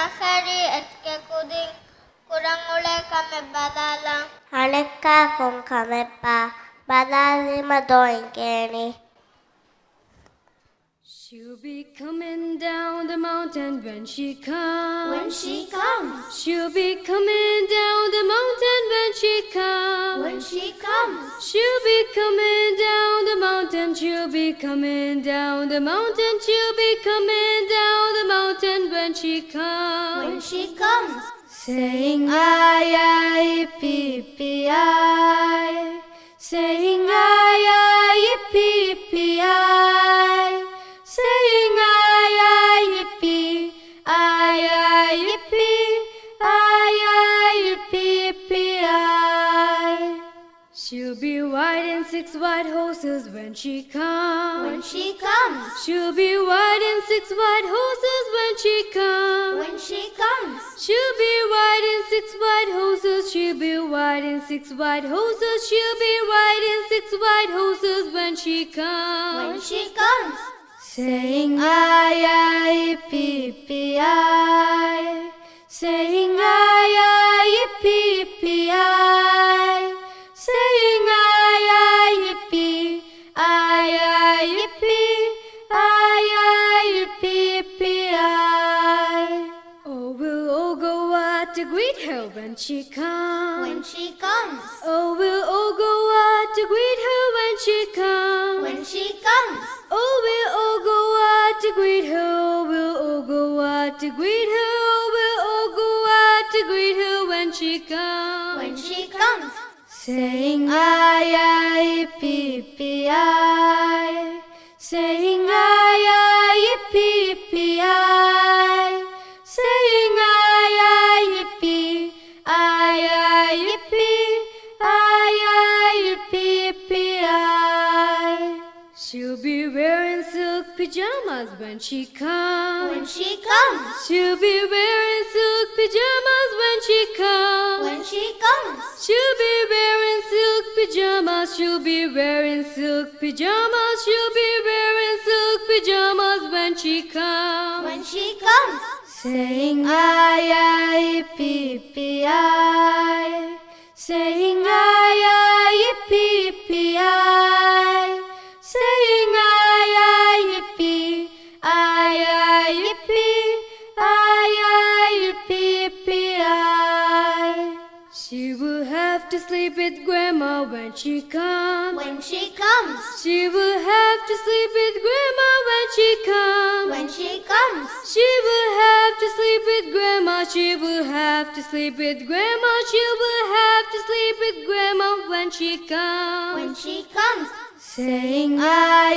akhari at kekuding kurang ule kami balala. Halika kung kami pa, balali madoing kini. She'll be coming down the mountain when she comes. When she comes, She'll be coming down the mountain when she comes. when she comes, She'll be coming down the mountain. She'll be coming down the mountain. She'll be coming down the mountain when she comes. when she comes, Saying ay ay pee ay, saying ay ay pee ay, saying ay ay yippee, ay ay yippee, ay ay yippee ay. She'll be riding 6 white horses when she comes. when she comes, She'll be riding 6 white horses when she comes. when she comes, She'll be riding 6 white horses. She'll be riding 6 white horses. She'll be riding 6 white horses when she comes. when she comes, Saying ay ay pee ay, saying ay ay pee ay, saying ay ay yippee, ay ay yippee, ay ay yippee ay. Oh, we'll all go out to greet her when she comes. when she comes, Oh, we'll all go out to greet her when she comes. when she comes, Oh, we'll all go out to greet her. Oh, we'll all go out to greet her. Oh, we'll all go out to greet her when she comes. when she comes, Saying ay ay pee ay, saying ay ay pee ay, saying ay ay yippee, ay ay yippee, ay ay yippee ay. She'll be wearing silk pajamas when she comes. when she comes, She'll be wearing silk pajamas when she comes. when she comes, She'll be wearing silk pajamas. She'll be wearing silk pajamas. She'll be wearing silk pajamas when she comes. when she comes, Saying ay ay pee ay, saying ay ay pee ay, saying ay ay yippee, ay ay yippee, ay ay yippee ay. She will have to sleep with Grandma when she comes. when she comes, She will have to sleep with Grandma when she comes. when she comes, She will have to sleep with Grandma. She will have to sleep with Grandma. She will have to sleep with Grandma when she comes. when she comes, Saying ay